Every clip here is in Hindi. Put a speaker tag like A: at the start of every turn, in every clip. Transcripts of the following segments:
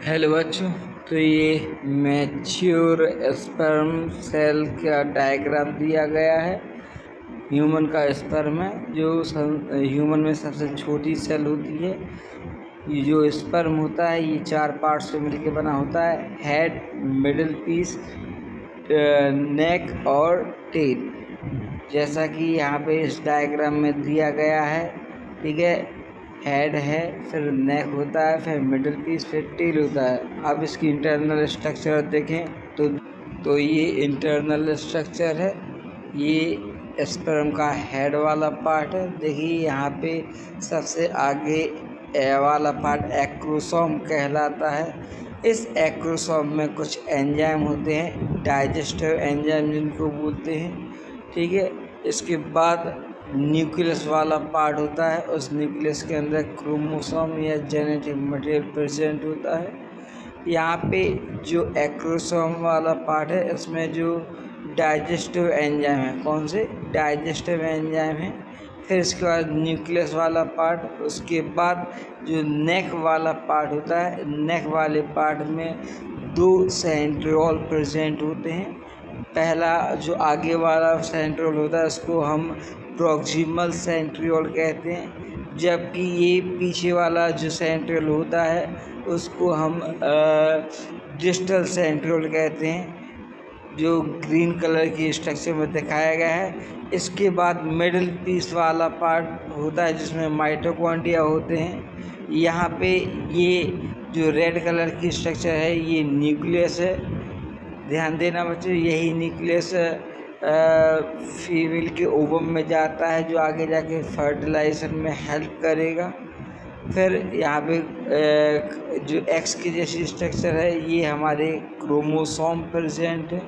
A: हेलो बच्चों। तो ये मैच्योर स्पर्म सेल का डायग्राम दिया गया है। ह्यूमन का स्पर्म है जो ह्यूमन में सबसे छोटी सेल होती है। ये जो स्पर्म होता है ये 4 पार्ट से मिलकर बना होता है: हेड, मिडिल पीस, नेक और टेल। जैसा कि यहाँ पे इस डायग्राम में दिया गया है, ठीक है। हेड है, फिर नेक होता है, फिर मिडिल पीस, फिर टेल होता है। अब इसकी इंटरनल स्ट्रक्चर देखें तो ये इंटरनल स्ट्रक्चर है। ये स्पर्म का हेड वाला पार्ट है। देखिए यहाँ पे सबसे आगे ए वाला पार्ट एक्रोसोम कहलाता है। इस एक्रोसोम में कुछ एंजाइम होते हैं, डाइजेस्टिव एंजाइम जिनको बोलते हैं, ठीक है। इसके बाद न्यूक्लियस वाला पार्ट होता है। उस न्यूक्लियस के अंदर क्रोमोसोम या जेनेटिक मटेरियल प्रेजेंट होता है। यहाँ पे जो एक्रोसोम वाला पार्ट है इसमें जो डाइजेस्टिव एंजाइम है, कौन से डाइजेस्टिव एंजाइम है। फिर इसके बाद न्यूक्लियस वाला पार्ट, उसके बाद जो नेक वाला पार्ट होता है, नेक वाले पार्ट में 2 सेंट्रियोल प्रेजेंट होते हैं। पहला जो आगे वाला सेंट्रियोल होता है उसको हम प्रॉक्सिमल सेंट्रियोल कहते हैं, जबकि ये पीछे वाला जो सेंट्रियोल होता है उसको हम डिस्टल सेंट्रियोल कहते हैं, जो ग्रीन कलर की स्ट्रक्चर में दिखाया गया है। इसके बाद मिडिल पीस वाला पार्ट होता है जिसमें माइटोकॉन्ड्रिया होते हैं। यहाँ पे ये जो रेड कलर की स्ट्रक्चर है ये न्यूक्लियस है। ध्यान देना बच्चों, यही न्यूक्लियस फीमेल के ओवम में जाता है जो आगे जाके फर्टिलाइजेशन में हेल्प करेगा। फिर यहाँ पे जो एक्स की जैसी स्ट्रक्चर है ये हमारे क्रोमोसोम प्रेजेंट है।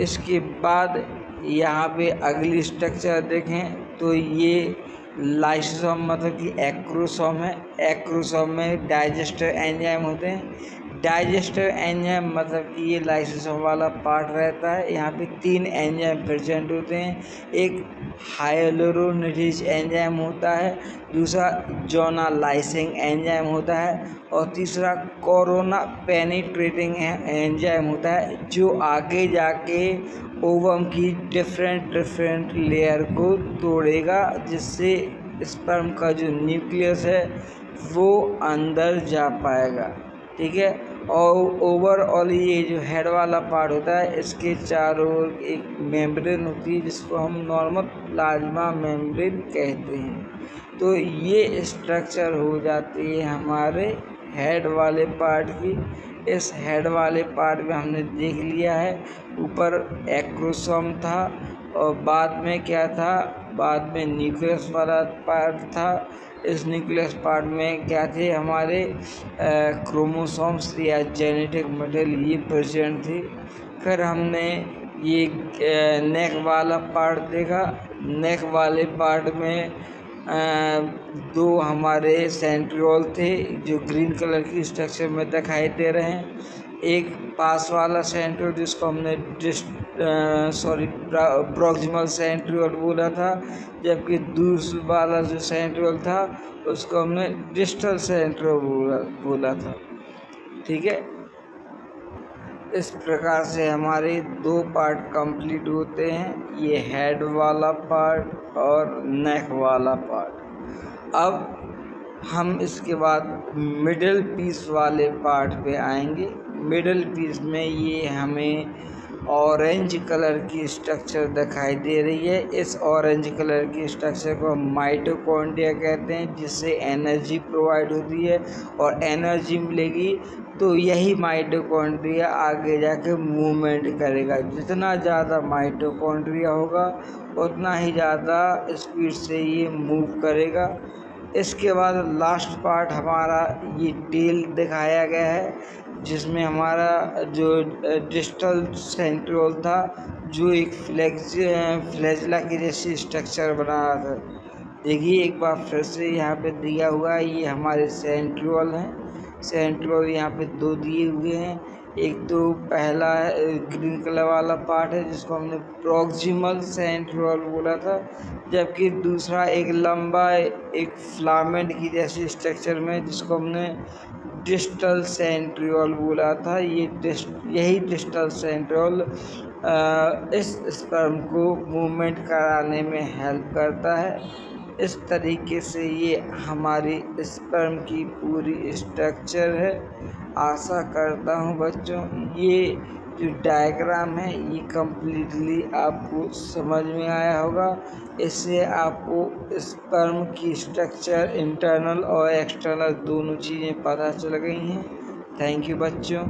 A: इसके बाद यहाँ पे अगली स्ट्रक्चर देखें तो ये लाइसोसोम मतलब कि एक्रोसोम है। एक्रोसोम में डाइजेस्टिव एंजाइम होते हैं। डाइजेस्टिव एंजाइम मतलब कि ये लाइसोसोम वाला पार्ट रहता है। यहाँ पे 3 एंजाइम प्रेजेंट होते हैं। एक हाइलोरोनिडेज एंजाइम होता है, दूसरा जोनालाइसिंग एंजाइम होता है और तीसरा कोरोना पेनिट्रेटिंग एंजाइम होता है, जो आगे जाके ओवम की डिफरेंट लेयर को तोड़ेगा, जिससे स्पर्म का जो न्यूक्लियस है वो अंदर जा पाएगा, ठीक है। और ओवरऑल ये जो हेड वाला पार्ट होता है इसके चारों ओर एक मेम्ब्रेन होती है जिसको हम नॉर्मल प्लाज्मा मेम्ब्रेन कहते हैं। तो ये स्ट्रक्चर हो जाती है हमारे हेड वाले पार्ट की। इस हेड वाले पार्ट में हमने देख लिया है ऊपर एक्रोसोम था और बाद में क्या था, बाद में न्यूक्लियस वाला पार्ट था। इस न्यूक्लियस पार्ट में क्या थे, हमारे क्रोमोसोम्स या जेनेटिक मटेरियल ये प्रेजेंट थी। फिर हमने ये नेक वाला पार्ट देखा। नेक वाले पार्ट में 2 हमारे सेंट्रियोल थे जो ग्रीन कलर की स्ट्रक्चर में दिखाई दे रहे हैं। एक पास वाला सेंट्रियोल जिसको हमने प्रॉक्सिमल सेंट्रियोल बोला था, जबकि दूसरा वाला जो सेंट्रियोल था उसको हमने डिस्टल सेंट्रियोल बोला था, ठीक है। इस प्रकार से हमारे 2 पार्ट कंप्लीट होते हैं, ये हेड वाला पार्ट और नेक वाला पार्ट। अब हम इसके बाद मिडिल पीस वाले पार्ट पे आएंगे। मिडिल पीस में ये हमें ऑरेंज कलर की स्ट्रक्चर दिखाई दे रही है। इस ऑरेंज कलर की स्ट्रक्चर को हम माइटोकॉन्ड्रिया कहते हैं, जिससे एनर्जी प्रोवाइड होती है और एनर्जी मिलेगी तो यही माइटोकॉन्ड्रिया आगे जाके मूवमेंट करेगा। जितना ज़्यादा माइटोकॉन्ड्रिया होगा उतना ही ज़्यादा स्पीड से ये मूव करेगा। इसके बाद लास्ट पार्ट हमारा ये टेल दिखाया गया है, जिसमें हमारा जो डिस्टल सेंट्रियोल था जो एक फ्लैजला की जैसी स्ट्रक्चर बना रहा था। देखिए एक बार फिर से यहाँ पे दिया हुआ है, ये हमारे सेंट्रियोल हैं। सेंट्रियोल यहाँ पे 2 दिए हुए हैं। एक तो पहला ग्रीन कलर वाला पार्ट है जिसको हमने प्रॉक्सिमल सेंट्रियोल बोला था, जबकि दूसरा एक लंबा एक फिलामेंट की जैसी स्ट्रक्चर में जिसको हमने डिस्टल सेंट्रियोल बोला था। यही डिस्टल सेंट्रियोल इस स्पर्म को मूवमेंट कराने में हेल्प करता है। इस तरीके से ये हमारी स्पर्म की पूरी स्ट्रक्चर है। आशा करता हूँ बच्चों ये जो डायग्राम है ये कम्प्लीटली आपको समझ में आया होगा। इससे आपको स्पर्म की स्ट्रक्चर इंटरनल और एक्सटर्नल दोनों चीज़ें पता चल गई हैं। थैंक यू बच्चों।